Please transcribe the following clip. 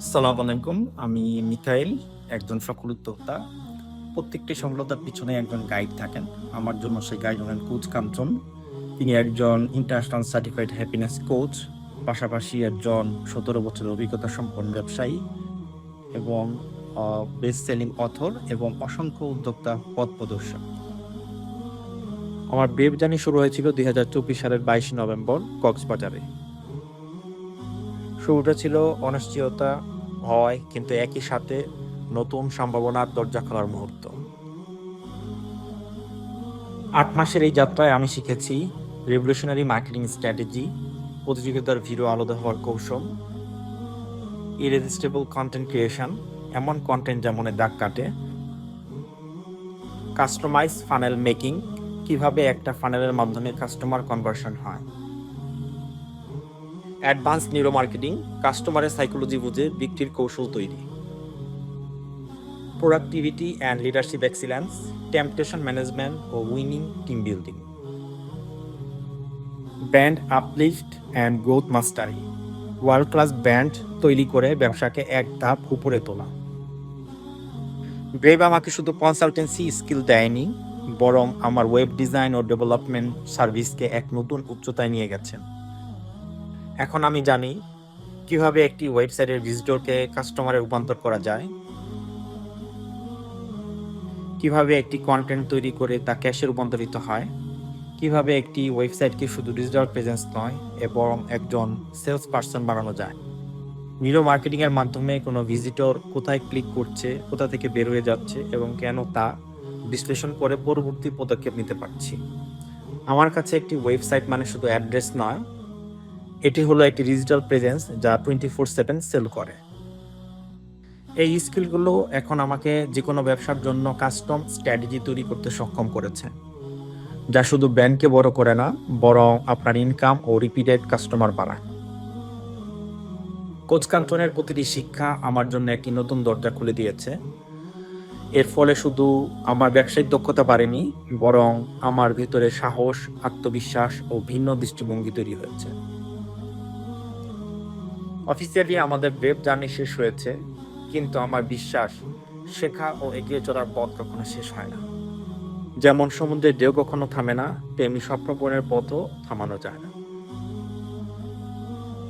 আসসালামু আলাইকুম। আমি মিথাইল, একজন সফল উদ্যোক্তা। প্রত্যেকটি সফলতার পিছনে একজন গাইড থাকেন। আমার জন্য সেই গাইড হলেন কোচ কাঞ্চন। তিনি একজন ইন্টারন্যাশনাল সার্টিফাইড হ্যাপিনেস কোচ, পাশাপাশি একজন ১৭ বছরের অভিজ্ঞতা সম্পন্ন ব্যবসায়ী এবং বেস্ট সেলিং অথর এবং অসংখ্য উদ্যোক্তা পথ প্রদর্শক। আমার ওয়েব জার্নি শুরু হয়েছিল ২০২৪ সালের ২২ নভেম্বর কক্সবাজারে। শুরুটা ছিল অনিশ্চয়তা, ভয়, কিন্তু একই সাথে নতুন সম্ভাবনার দরজা খোলার মুহূর্ত। ৮ মাসের এই যাত্রায় আমি শিখেছি রেভলিউশনারি মার্কেটিং স্ট্র্যাটেজি, প্রতিযোগিতার ভিড়ও আলাদা হওয়ার কৌশল, ইরেজিস্টেবল কন্টেন্ট ক্রিয়েশন, এমন কন্টেন্ট যা মনে দাগ কাটে, কাস্টমাইজ ফানেল মেকিং, কিভাবে একটা ফানেলের মাধ্যমে কাস্টমার কনভার্সন হয়, অ্যাডভান্স নিউরো মার্কেটিং, কাস্টমারের সাইকোলজি বুঝে বিক্রির কৌশল তৈরি, productivity and leadership excellence, temptation management ও winning team building, brand uplift and growth mastery, world class brand তৈরি করে ব্যবসাকে এক ধাপ উপরে তোলা। ব্রেভ আমাকে শুধু কনসালটেন্সি স্কিল দেয়নি, বরং আমার ওয়েব ডিজাইন ও ডেভেলপমেন্ট সার্ভিসকে এক নতুন উচ্চতায় নিয়ে গেছেন। এখন আমি জানি কিভাবে একটি ওয়েবসাইটের ভিজিটরকে কাস্টমারে রূপান্তর করা যায়, কিভাবে একটি কন্টেন্ট তৈরি করে তা ক্যাশে রূপান্তরিত হয়, কিভাবে একটি ওয়েবসাইটকে শুধু ডিজিটাল প্রেজেন্স নয় এবং একজন সেলস পার্সন বানানো যায়। নিউরো মার্কেটিং এর মাধ্যমে কোনো ভিজিটর কোথায় ক্লিক করছে, কোথা থেকে বের হয়ে যাচ্ছে এবং কেন, তা বিশ্লেষণ করে পরবর্তী পদক্ষেপ নিতে পারছি। আমার কাছে একটি ওয়েবসাইট মানে শুধু অ্যাড্রেস নয়, এটি হলো একটি ডিজিটাল প্রেজেন্স যা 24/7 সেল করে। এই স্কিলগুলো এখন আমাকে যে কোনো ব্যবসার জন্য কাস্টম স্ট্র্যাটেজি তৈরি করতে সক্ষম করেছে, যা শুধু ব্র্যান্ডকে বড় করে না, বরং আপনার ইনকাম ও রিপিটেড কাস্টমার বাড়ায়। কোচ কাঞ্চনের প্রতিটি শিক্ষা আমার জন্য একটি নতুন দরজা খুলে দিয়েছে। এর ফলে শুধু আমার ব্যবসায়িক দক্ষতা বাড়েনি, বরং আমার ভিতরে সাহস, আত্মবিশ্বাস ও ভিন্ন দৃষ্টিভঙ্গি তৈরি হয়েছে। অফিসিয়ালি আমাদের ওয়েব জার্নি শেষ হয়েছে, কিন্তু আমার বিশ্বাস শেখা ও এগিয়ে চলার পথ কখনো শেষ হয় না। যেমন সমুদ্রের ঢেউ কখনো থামে না, তেমনি স্বপ্ন পূরণের পথও থামানো যায় না।